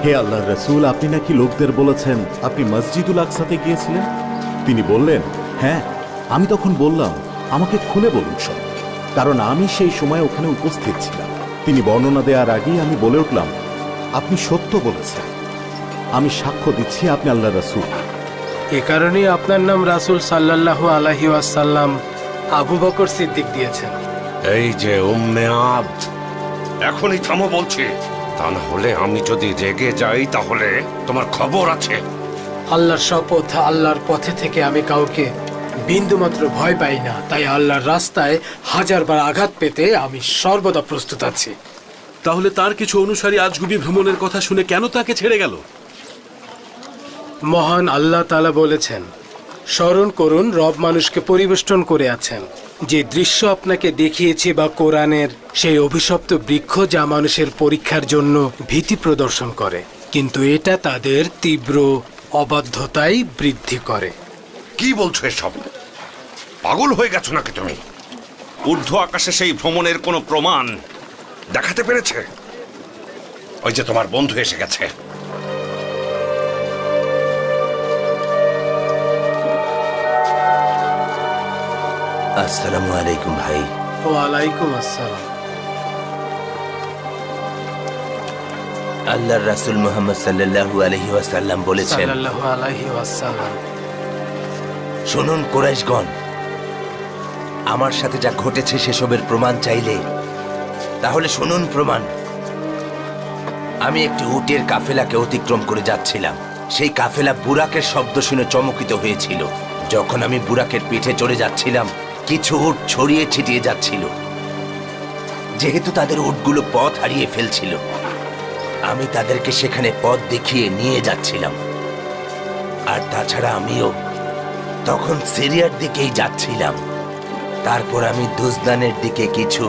হে আল্লাহর রাসূল, আপনি নাকি লোকদের বলেছেন আপনি মসজিদুল আকসাতে গিয়েছিলেন? তিনি বললেন, হ্যাঁ। আমি তখন বললাম, আমাকে খুলে বলুন সব, কারণ আমি সেই সময় ওখানে উপস্থিত ছিলাম। তিনি বর্ণনা দেওয়ার আগেই আমি বলে উঠলাম, আপনি সত্য বলেছেন, আমি সাক্ষ্য দিচ্ছি আপনি আল্লাহর রাসূল। এ কারণেই আপনার নাম রাসূল সাল্লাল্লাহু আলাইহি ওয়াসাল্লাম আবু বকর সিদ্দিক দিয়েছেন। এই যে উম্মে আব্দ, এখনই থামো বলছি, তা না হলে আমি যদি রেগে যাই তাহলে তোমার খবর আছে। আল্লাহর শপথ, আল্লাহর পথে থেকে আমি কাউকে বিন্দুমাত্র ভয় পাই না, তাই আল্লাহর রাস্তায় 1000 বার আঘাত পেতে আমি সর্বদা প্রস্তুত আছি। তাহলে তার কিছু অনুসারী আজগুবি ভ্রমণের কথা শুনে কেন তাকে ছেড়ে গেল? মহান আল্লাহ তাআলা বলেছেন, স্মরণ করুন রব মানুষকে পরিবেষ্টন করে আছেন। যে দৃশ্য আপনাকে দেখিয়েছি বা কোরআনের সেই অভিশপ্ত বৃক্ষ যা মানুষের পরীক্ষার জন্য ভীতি প্রদর্শন করে, কিন্তু এটা তাদের তীব্র অবাধ্যতাই বৃদ্ধি করে। কি বলছো এসব? পাগল হয়ে গেছো নাকি তুমি? ঊর্ধ্ব আকাশে সেই ভ্রমণের কোনো প্রমাণ দেখাতে পেরেছে? ওই যে তোমার বন্ধু এসে গেছে। আসসালামু আলাইকুম ভাই। ওয়ালাইকুম আসসালাম। আল্লাহর রাসূল মুহাম্মদ সাল্লাল্লাহু আলাইহি ওয়াসাল্লাম বলেছেন, সাল্লাল্লাহু আলাইহি ওয়াসাল্লাম, শুনুন কুরাইশগণ, আমার সাথে যা ঘটেছে সেসবের প্রমাণ চাইলে তাহলে শুনুন প্রমাণ। আমি একটি উটের কাফেলাকে অতিক্রম করে যাচ্ছিলাম। সেই কাফেলা বুরাকের শব্দ শুনে চমকিত হয়েছিল। যখন আমি বুরাকের পিঠে চড়ে যাচ্ছিলাম, কিছু উট ছড়িয়ে ছিটিয়ে যাচ্ছিল। যেহেতু তাদের উটগুলো পথ হারিয়ে ফেলছিল, আমি তাদেরকে সেখানে পথ দেখিয়ে নিয়ে যাচ্ছিলাম। আর তাছাড়া আমিও তখন সিরিয়ার দিকেই যাচ্ছিলাম। তারপর আমি দুজদানের দিকে কিছু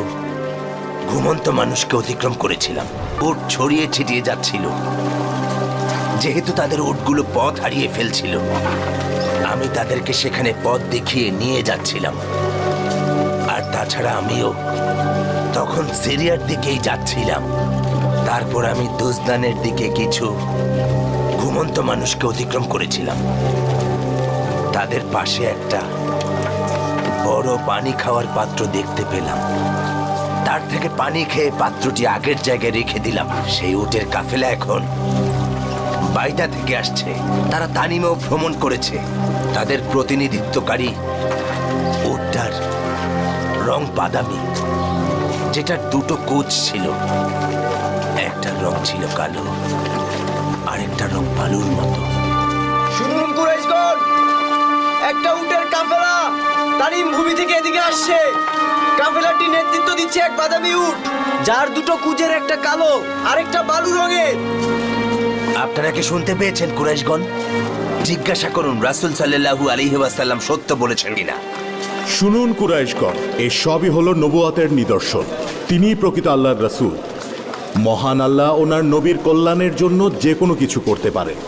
ঘুমন্ত মানুষকে অতিক্রম করেছিলাম। উট ছড়িয়ে ছিটিয়ে যাচ্ছিল। যেহেতু তাদের উটগুলো পথ হারিয়ে ফেলছিল, আমি তাদেরকে সেখানে পথ দেখিয়ে নিয়ে যাচ্ছিলাম। আর তাছাড়া আমিও তখন সিরিয়ার দিকেই যাচ্ছিলাম। তারপর আমি দুজদানের দিকে কিছু ঘুমন্ত মানুষকে অতিক্রম করেছিলাম। তাদের পাশে একটা বড় পানি খাওয়ার পাত্র দেখতে পেলাম। তার থেকে পানি খেয়ে পাত্রটি আগের জায়গায় রেখে দিলাম। সেই উটের কাফেলা এখন বাইদা থেকে আসছে, তারা তানিমেও ভ্রমণ করেছে। তাদের প্রতিনিধিত্বকারী উটটার রং বাদামি, যেটার দুটো কোচ ছিল, একটার রং ছিল কালো, আরেকটার রং বালুর মতো। শুনুন কুরাইশগণ, একটা উটের কাফেলা তানিম ভূমি থেকে এদিকে আসছে। কাফেলাটি নেতৃত্ব দিচ্ছে এক বাদামি উট, যার দুটো কুজের, একটা কালো আরেকটা বালু রঙের। আপনারা কি শুনতে পেয়েছেন কুরাইশগণ? জিজ্ঞাসা করুন রাসূল সাল্লাল্লাহু আলাইহি ওয়াসাল্লাম সত্য বলেছেন কিনা। শুনুন কুরাইশগণ, এই সবই হলো নবুয়াতের নিদর্শন। তিনিই প্রকৃত আল্লাহর রাসূল। মহান আল্লাহ ওনার নবীর কল্যাণের জন্য যে কোনো কিছু করতে পারেন।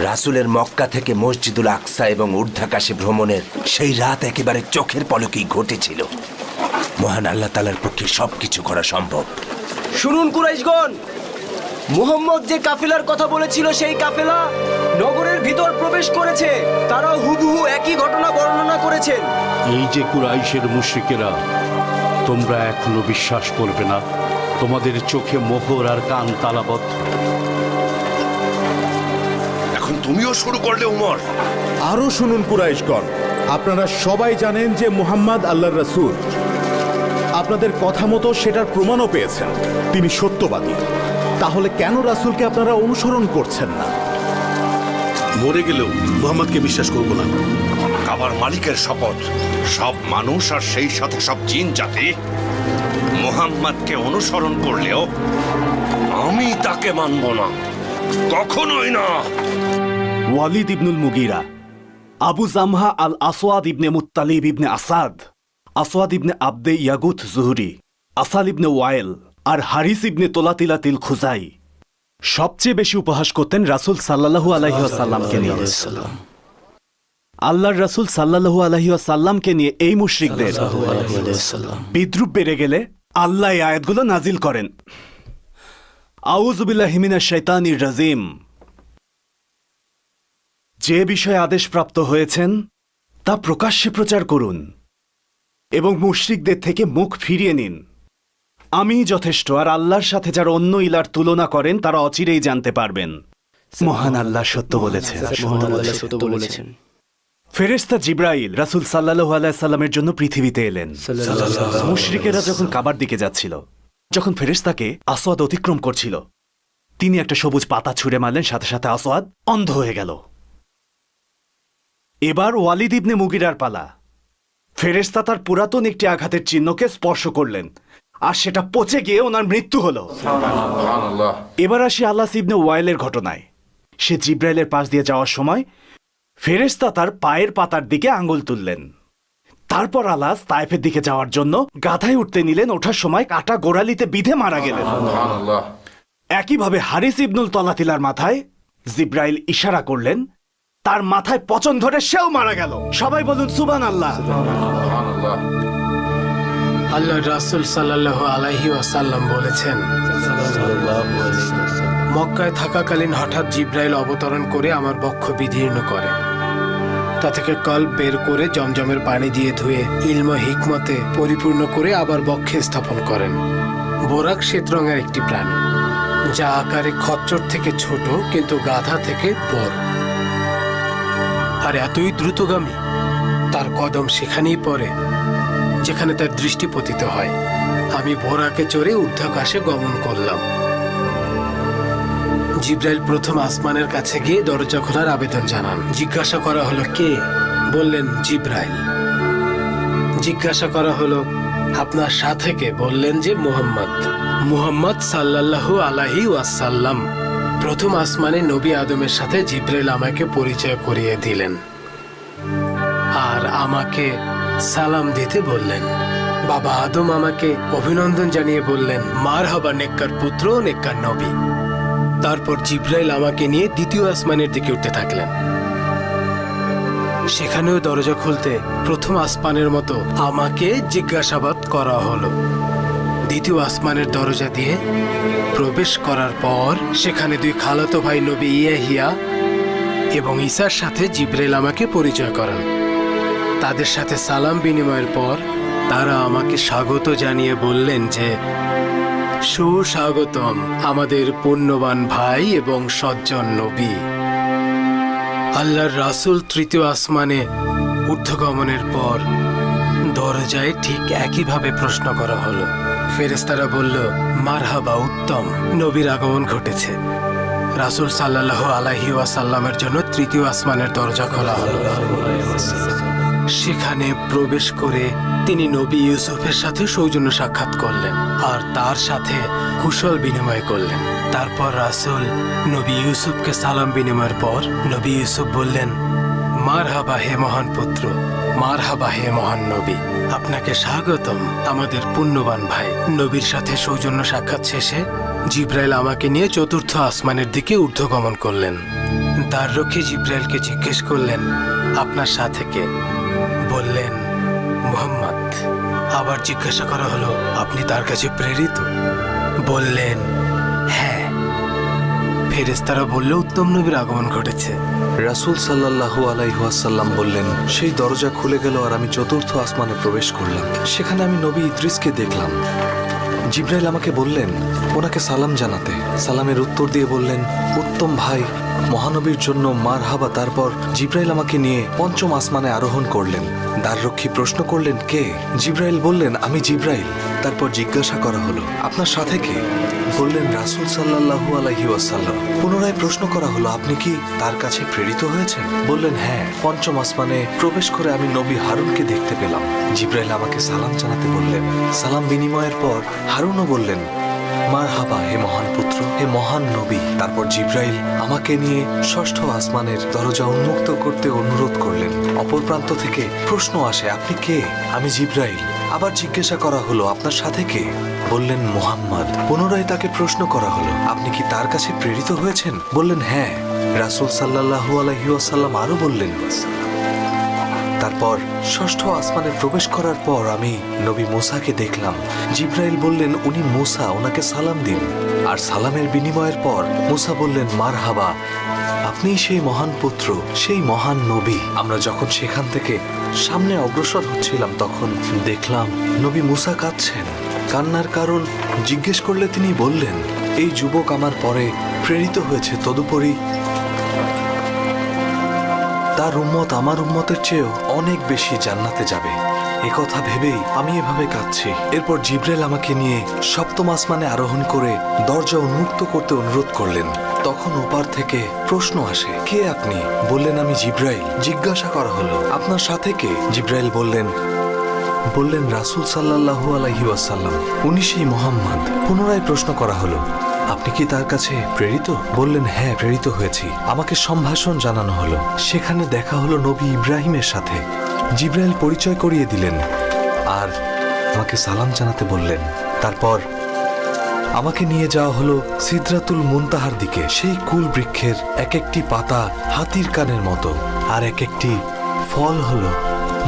রাসূলের মক্কা থেকে মসজিদুল আকসা এবং ঊর্ধ্বাকাশে ভ্রমণের সেই রাত একেবারে চোখের পলকেই ঘটেছিল। মহান আল্লাহ তাআলার পক্ষে সবকিছু করা সম্ভব। শুনুন কুরাইশগণ, মুহাম্মদ যে কাফেলার কথা বলেছিল সেই কাফেলা নগরের ভিতর প্রবেশ করেছে। তারা হুবহু একই ঘটনা বর্ণনা করেছেন। এই যে কুরাইশের মুশরিকেরা, তোমরা এখনো বিশ্বাস করবে না? তোমাদের চোখে মোহর আর কান তালাবদ্ধ। এখন তুমিও শুরু করলে উমর। আরও শুনুন কুরাইশগণ, আপনারা সবাই জানেন যে মুহাম্মদ আল্লাহর রাসূল। আপনাদের কথা মতো সেটার প্রমাণও পেয়েছেন, তিনি সত্যবাদী। তাহলে কেন রাসূলকে আপনারা অনুসরণ করছেন না? মরে গেলেও মুহাম্মদকে বিশ্বাস করব না। কাবার মালিকের শপথ, সব মানুষ আর সেই সাথে সব জিন জাতি মুহাম্মদকে অনুসরণ করলেও আমি তাকে মানব না, কখনোই না। ওয়ালিদ ইবনুল মুগিরা, আবু জামহা আল আসওয়াদ ইবনে মুত্তালিব ইবনে আসাদ, আসওয়াদ ইবনে আবদে ইয়াগুথ জুহরি, আসাল ইবনে ওয়াইল আর হারিস ইবনে তোলাতিলাতিল খুজাই সবচেয়ে বেশি উপহাস করতেন রাসূল সাল্লাল্লাহু আলাইহি ওয়াসাল্লামকে নিয়ে। আল্লাহর রাসূল সাল্লাল্লাহু আলাইহি ওয়াসাল্লামকে নিয়ে এই মুশরিকদের বিদ্রুপ বেড়ে গেলে আল্লাহ এই আয়াতগুলো নাজিল করেন। আউযু বিল্লাহি মিনাশ শাইতানির রাজিম। যে বিষয়ে আদেশপ্রাপ্ত হয়েছেন তা প্রকাশ্যে প্রচার করুন এবং মুশরিকদের থেকে মুখ ফিরিয়ে নিন। আমি যথেষ্ট, আর আল্লাহর সাথে যারা অন্য ইলার তুলনা করেন তারা অচিরেই জানতে পারবেন। মহান আল্লাহ সত্য বলেছেন। ফেরেশতা জিবরাইল রাসূল সাল্লাল্লাহু আলাইহি সাল্লামের জন্য পৃথিবীতে এলেন। মুশরিকেরা যখন কাবার দিকে যাচ্ছিল, যখন ফেরেশতাকে আসওয়াদ অতিক্রম করছিল, তিনি একটা সবুজ পাতা ছুঁড়ে মারলেন, সাথে সাথে আসওয়াদ অন্ধ হয়ে গেল। এবার ওয়ালিদ ইবনে মুগিরার পালা। ফেরেশতা তার পুরাতন একটি আঘাতের চিহ্নকে স্পর্শ করলেন, আর সেটা পচে গিয়ে ওনার মৃত্যু হলো। এবার আসি আল্লাহ ইবনে ওয়াইলের ঘটনায়। সে জিব্রাইলের পাশ দিয়ে যাওয়ার সময় ফেরেশতা তার পায়ের পাতার দিকে আঙ্গুল তুললেন। তারপর আল্লাহ তায়েফের দিকে যাওয়ার জন্য গাধায় উঠতে নিলেন, ওঠার সময় কাটা গোড়ালিতে বিধে মারা গেলেন। একইভাবে হারিস ইবনুল তলাতিলার মাথায় জিব্রাইল ইশারা করলেন, তার মাথায় পচন ধরে সেও মারা গেল। সবাই বলুন সুবহানাল্লাহ। আল্লাহ রাসূল সাল্লাল্লাহু আলাইহি ওয়াসাল্লাম বলেছেন, মক্কায় থাকাকালীন হঠাৎ জিব্রাইল অবতরণ করে আমার বক্ষ বিদীর্ণ করে, তা থেকে কল্প বের করে জমজমের পানি দিয়ে ধুয়ে ইলম হিকমতে পরিপূর্ণ করে আবার বক্ষে স্থাপন করেন। বোরাক শ্বেত রঙের একটি প্রাণী, যা আকারে খচ্চর থেকে ছোট কিন্তু গাধা থেকে বড়, আর এতই দ্রুতগামী তার কদম সেখানেই পড়ে যেখানে তার দৃষ্টি পতিত হয়। আমি বোরাকে চড়ে ঊর্ধ্বাকাশে গমন করলাম। জিব্রাইল প্রথম আসমানের কাছে গিয়ে দরজা খোলার আবেদন জানান। জিজ্ঞাসা করা হলো কে? বললেন জিব্রাইল। জিজ্ঞাসা করা হলো আপনার সাথে কে? বললেন যে মুহাম্মদ সাল্লাল্লাহু আলাইহি ওয়াসাল্লাম। প্রথম আসমানে নবী আদমের সাথে জিব্রাইল আমাকে পরিচয় করিয়ে দিলেন আর আমাকে সালাম দিতে বললেন। বাবা আদম আমাকে অভিনন্দন জানিয়ে বললেন, মারহাবা নেককার পুত্র, নেককার নবী। তারপর জিব্রাইল আমাকে নিয়ে দ্বিতীয় আসমানের দিকে উঠতে থাকলেন। সেখানেও দরজা খুলতে প্রথম আসমানের মতো আমাকে জিজ্ঞাসাবাদ করা হলো। দ্বিতীয় আসমানের দরজা দিয়ে প্রবেশ করার পর সেখানে দুই খালাতো ভাই নবী ইয়াহিয়া এবং ঈসার সাথে জিব্রাইল আমাকে পরিচয় করান। তাদের সাথে সালাম বিনিময়ের পর তারা আমাকে স্বাগত জানিয়ে বললেন যে সুস্বাগতম আমাদের পুণ্যবান ভাই এবং সজ্জন নবী। আল্লাহর রাসূল তৃতীয় আসমানে ঊর্ধ্বগমনের পর দরজায় ঠিক একইভাবে প্রশ্ন করা হলো। ফেরেশতারা বলল, মারহাবা, উত্তম, নবীর আগমন ঘটেছে। রাসূল সাল্লাল্লাহু আলাইহি ওয়াসাল্লামের জন্য তৃতীয় আসমানের দরজা খোলা হলো। সেখানে প্রবেশ করে তিনি নবী ইউসুফের সাথে সৌজন্য সাক্ষাৎ করলেন আর তার সাথে কুশল বিনিময় করলেন। তারপর রাসূল নবী ইউসুফকে সালাম বিনিময়ের পর নবী ইউসুফ বললেন, মারহাবা হে মহান পুত্র, মারহাবা হে মহান নবী, আপনাকে স্বাগতম আমাদের পুণ্যবান ভাই। নবীর সাথে সৌজন্য সাক্ষাৎ শেষে জিব্রাইল আমাকে নিয়ে চতুর্থ আসমানের দিকে ঊর্ধ্বগমন করলেন। দ্বাররক্ষী জিব্রাইলকে জিজ্ঞেস করলেন, আপনার সাথে কে? বললেন, মুহাম্মদ। আবার জিজ্ঞাসা করা হলো, আপনি তার কাছে প্রেরিত? বললেন, হ্যাঁ। ফেরেশতারা বলল, উত্তম নবীর আগমন ঘটেছে। রাসূল সাল্লাল্লাহু আলাইহি ওয়াসাল্লাম বললেন, সেই দরজা খুলে গেল আর আমি চতুর্থ আসমানে প্রবেশ করলাম। সেখানে আমি নবী ইদ্রিসকে দেখলাম। জিব্রাইল আমাকে বললেন ওনাকে সালাম জানাতে। সালামের উত্তর দিয়ে বললেন, উত্তম ভাই, মহানবীর জন্য মারহাবা। তারপর জিব্রাইল আমাকে নিয়ে পঞ্চম আসমানে আরোহণ করলেন। দ্বাররক্ষী প্রশ্ন করলেন, কে? জিব্রাইল বললেন, আমি জিব্রাইল। তারপর জিজ্ঞাসা করা হলো, আপনার সাথে কে? বললেন, রাসূল সাল্লাল্লাহু আলাইহি ওয়াসাল্লাম। পুনরায় প্রশ্ন করা হলো, আপনি কি তার কাছে প্রেরিত হয়েছেন? বললেন, হ্যাঁ। পঞ্চম আসমানে প্রবেশ করে আমি নবী হারুনকে দেখতে পেলাম। জিব্রাইল আমাকে সালাম জানাতে বললেন। সালাম বিনিময়ের পর হারুনও বললেন, মারহাবা হে মহান পুত্র, হে মহান নবী। তারপর জিব্রাইল আমাকে নিয়ে ষষ্ঠ আসমানের দরজা উন্মুক্ত করতে অনুরোধ করলেন। অপর প্রান্ত থেকে প্রশ্ন আসে, আপনি কে? আমি জিব্রাইল। আবার জিজ্ঞাসা করা হলো, আপনার সাথে কে? বললেন, মুহাম্মদ। পুনরায় তাকে প্রশ্ন করা হলো, আপনি কি তার কাছে প্রেরিত হয়েছেন? বললেন, হ্যাঁ। রাসূল সাল্লাল্লাহু আলাইহি ওয়াসাল্লাম আরো বললেন। তারপর ষষ্ঠ আসমানে প্রবেশ করার পর আমি নবী মুসাকে দেখলাম। জিব্রাইল বললেন, উনি মুসা, ওনাকে সালাম দিন। আর সালামের বিনিময়ের পর মুসা বললেন, মারহাবা, আপনি সেই মহান পুত্র, সেই মহান নবী। আমরা যখন সেখান থেকে সামনে অগ্রসর হচ্ছিলাম তখন দেখলাম নবী মুসা কাঁদছেন। কান্নার কারণ জিজ্ঞেস করলে তিনি বললেন, এই যুবক আমার পরে প্রেরিত হয়েছে, তদুপরি তার উম্মত আমার উম্মতের চেয়েও অনেক বেশি জান্নাতে যাবে। একথা ভেবেই আমি এভাবে কাঁদছি। এরপর জিব্রাইল আমাকে নিয়ে সপ্তম আসমানে আরোহণ করে দরজা উন্মুক্ত করতে অনুরোধ করলেন। তখন ওপার থেকে প্রশ্ন আসে, কে আপনি? বললেন, আমি জিব্রাইল। জিজ্ঞাসা করা হলো, আপনার সাথে কে? জিব্রাইল বললেন রাসূল সাল্লাল্লাহু আলাইহি ওয়াসাল্লাম, উনি সেই মুহাম্মদ। পুনরায় প্রশ্ন করা হলো, আপনি কি তার কাছে প্রেরিত? বললেন, হ্যাঁ, প্রেরিত হয়েছি। আমাকে সম্ভাষণ জানানো হলো। সেখানে দেখা হলো নবী ইব্রাহিমের সাথে। জিব্রাইল পরিচয় করিয়ে দিলেন আর আমাকে সালাম জানাতে বললেন। তারপর আমাকে নিয়ে যাওয়া হলো সিদরাতুল মুনতাহার দিকে। সেই কুল বৃক্ষের এক একটি পাতা হাতির কানের মতো আর এক একটি ফল হলো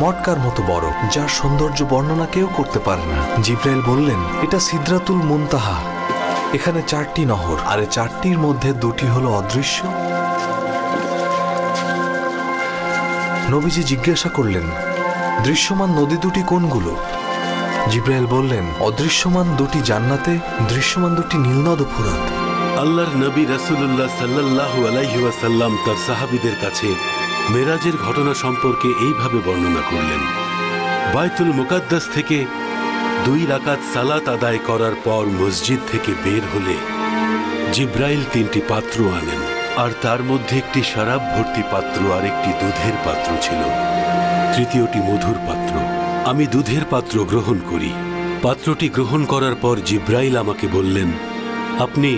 মটকার মতো বড়, যার সৌন্দর্য বর্ণনা কেউ করতে পারে না। জিব্রাইল বললেন, এটা সিদরাতুল মুনতাহা। এখানে 4টি নহর, আর এই 4টির মধ্যে 2টি হলো অদৃশ্য। নবীজি জিজ্ঞাসা করলেন, দৃশ্যমান নদী 2টি কোনগুলো? জিব্রাইল বললেন, অদৃশ্যমান 2টি জান্নাতে, দৃশ্যমান 2টি নীলনদ ও ফুরাত। আল্লাহর নবী রাসূলুল্লাহ সাল্লাল্লাহু আলাইহি ওয়াসাল্লাম তার সাহাবীদের কাছে মেরাজের ঘটনা সম্পর্কে এইভাবে বর্ণনা করলেন। বাইতুল মুকাদ্দাস থেকে 2 রাকাত সালাত আদায় করার পর মসজিদ থেকে বের হলে জিব্রাইল 3টি পাত্র আনেন, আর তার মধ্যে একটি শরাব ভর্তি পাত্র আর একটি দুধের পাত্র ছিল, তৃতীয়টি মধুর পাত্র। আমি দুধের পাত্র গ্রহণ করি। পাত্রটি গ্রহণ করার পর জিব্রাইল আমাকে বললেন, আপনি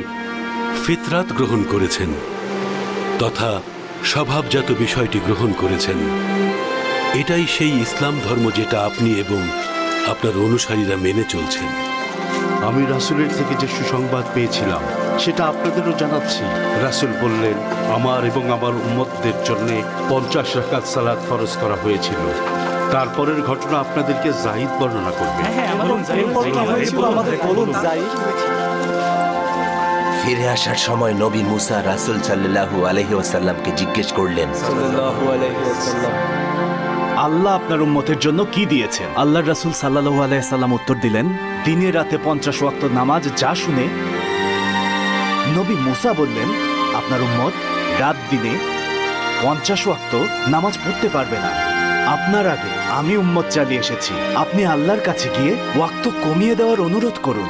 ফিতরাত গ্রহণ করেছেন, তথা স্বভাবজাত বিষয়টি গ্রহণ করেছেন। এটাই সেই ইসলাম ধর্ম যেটা আপনি এবং আপনার অনুসারীরা মেনে চলছেন। আমি রাসূলের থেকে যে সুসংবাদ পেয়েছিলাম সেটা আপনাদেরও জানাচ্ছি। রাসূল বললেন, আমার এবং আমার উম্মতদের জন্য 50 রাকাত সালাত ফরজ করা হয়েছিল। তারপরের ঘটনা আপনাদেরকে জাহিদ বর্ণনা করবে। ফিরে আসার সময় নবী মুসা রাসূল সাল্লাল্লাহু আলাইহি ওয়াসাল্লামকে জিজ্ঞেস করলেন, আল্লাহ আপনার উম্মতের জন্য কি দিয়েছেন? আল্লাহর রাসূল সাল্লাল্লাহু আলাইহি সাল্লাম উত্তর দিলেন, দিনে রাতে 50 ওয়াক্ত নামাজ যা শুনে নবী মুসা বললেন আপনার উম্মত রাত দিনে 50 ওয়াক্ত নামাজ পড়তে পারবে না। আপনার আগে আমি উম্মত চালিয়ে এসেছি, আপনি আল্লাহর কাছে গিয়ে ওয়াক্ত কমিয়ে দেওয়ার অনুরোধ করুন।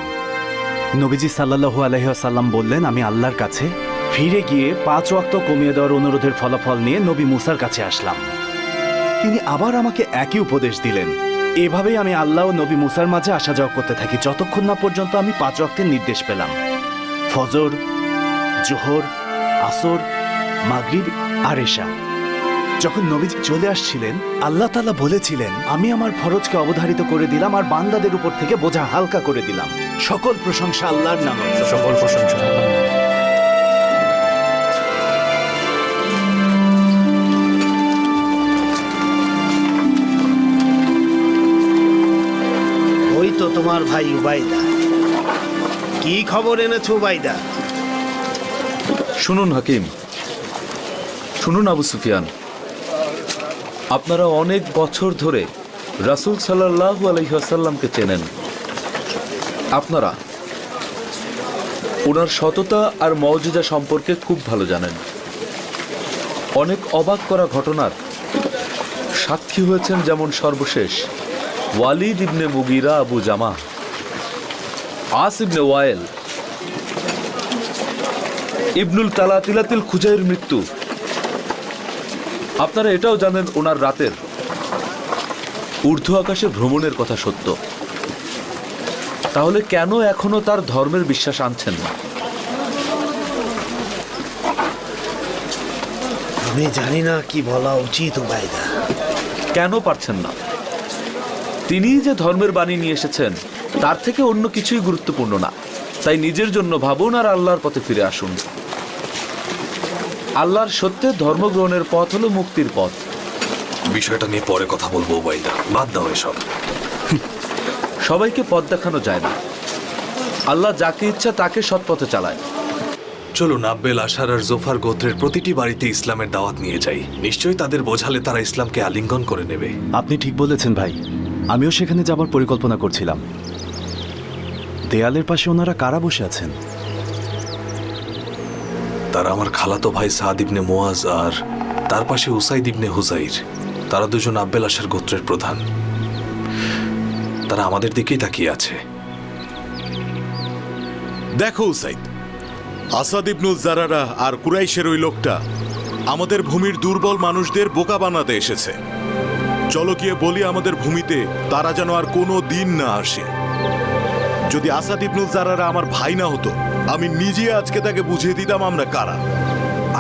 নবীজি সাল্লাল্লাহু আলাইহি ওয়াসাল্লাম বললেন আমি আল্লাহর কাছে ফিরে গিয়ে 5 ওয়াক্ত কমিয়ে দেওয়ার অনুরোধের ফলাফল নিয়ে নবী মুসার কাছে আসলাম। তিনি আবার আমাকে একই উপদেশ দিলেন। এভাবেই আমি আল্লাহ ও নবী মুসার মাঝে আসা যাওয়া করতে থাকি যতক্ষণ না পর্যন্ত আমি 5 ওয়াক্তের নির্দেশ পেলাম। ফজর, জোহর, আসর, মাগরিব আর এশা। যখন নবীজি চলে আসছিলেন আল্লাহ তাআলা বলেছিলেন আমি আমার ফরজকে অবধারিত করে দিলাম আর বান্দাদের উপর থেকে বোঝা হালকা করে দিলাম। সকল প্রশংসা আল্লাহর নামে। সকল প্রশংসা আল্লাহর নামে। ওই তো তোমার ভাই উবাইদা। কি খবর এনেছো উবাইদা? শুনুন হাকিম, শুনুন আবু সুফিয়ান, আপনারা অনেক বছর ধরে রাসূল সাল্লাল্লাহু আলাইহি ওয়াসাল্লামকে চেনেন। আপনারা ওনার সততা আর মওজিজা সম্পর্কে খুব ভালো জানেন। অনেক অবাক করা ঘটনার সাক্ষী হয়েছেন, যেমন সর্বশেষ ওয়ালিদ ইবনে মুগিরা আবু জামা, আস ইবনে ওয়াইল, ইবনুল তালাতিলাতিল খুজাইর মৃত্যু। আপনারা এটাও জানেন ওনার রাতের ঊর্ধ্ব আকাশে ভ্রমণের কথা সত্য। তাহলে কেন এখনো তার ধর্মের বিশ্বাস আনছেন না? আমি জানি না কি বলা উচিত উবাইদা। কেন পারছেন না? তিনিই যে ধর্মের বাণী নিয়ে এসেছেন তার থেকে অন্য কিছুই গুরুত্বপূর্ণ না। তাই নিজের জন্য ভাবুন আর আল্লাহর পথে ফিরে আসুন। আল্লাহর সত্যের ধর্মগ্রহণের পথ হলো মুক্তির পথ। বিষয়টা নিয়ে পরে কথা বলবো উবাইদা, বাদ দাও এসব। সবাইকে পথ দেখানো যায় না। আল্লাহ যাকে ইচ্ছা তাকে সৎ পথে চালায়। চলুন আব্বেল আশার আর জোফার গোত্রের প্রতিটি বাড়িতে ইসলামের দাওয়াত নিয়ে যাই। নিশ্চয়ই তাদের বোঝালে তারা ইসলামকে আলিঙ্গন করে নেবে। আপনি ঠিক বলেছেন ভাই, আমিও সেখানে যাবার পরিকল্পনা করছিলাম। দেয়ালের পাশে ওনারা কারা বসে আছেন? তারা আমার খালাতো ভাই সাদ ইবনে মুয়াজ আর তার পাশে উসাইদ ইবনে হুজাইর। তারা দুজন আব্বেল আশার গোত্রের প্রধান। তারা আমাদের দিকেই তাকিয়ে আছে। দেখো উসাইদ, আসাদ ইবনুল জারারা আর কুরাইশের ওই লোকটা আমাদের ভূমির দুর্বল মানুষদের বোকা বানাতে এসেছে। চলো গিয়ে বলি আমাদের ভূমিতে তারা যেন আর কোনো দিন না আসে। যদি আসাদ ইবনুল জারারা আমার ভাই না হতো, আমি নিজে আজকে তাকে বুঝিয়ে দিতাম আমরা কারা।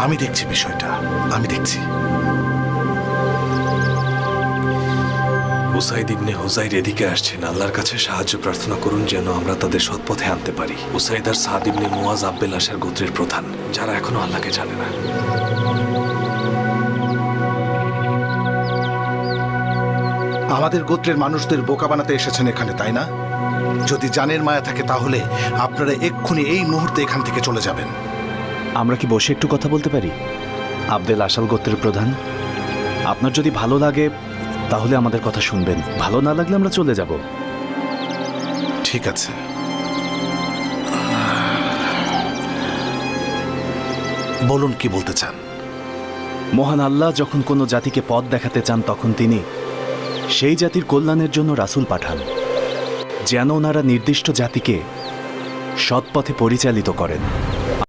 আমি দেখছি বিষয়টা, আমি দেখছি। উসাইদ ইবনে হুজাইর এদিকে আসছেন। আল্লাহর কাছে সাহায্য প্রার্থনা করুন যেন আমরা তাদের সৎপথে আনতে পারি। উসাইদ আর সাদ ইবনে মুয়াজ আব্বেল আশার গোত্রের প্রধান, যারা এখনো আল্লাহকে জানে না। আমাদের গোত্রের মানুষদের বোকা বানাতে এসেছেন এখানে, তাই না? যদি জানের মায়া থাকে তাহলে আপনারা এক্ষুনি এই মুহূর্তে এখান থেকে চলে যাবেন। আমরা কি বসে একটু কথা বলতে পারি? আব্দেল আশাল গোত্রের প্রধান, আপনার যদি ভালো লাগে তাহলে আমাদের কথা শুনবেন, ভালো না লাগলে আমরা চলে যাব। ঠিক আছে। বলুন কি বলতে চান। মহান আল্লাহ যখন কোনো জাতিকে পথ দেখাতে চান তখন তিনি সেই জাতির কল্যাণের জন্য রাসূল পাঠান, যেন ওনারা নির্দিষ্ট জাতিকে সৎ পথে পরিচালিত করেন।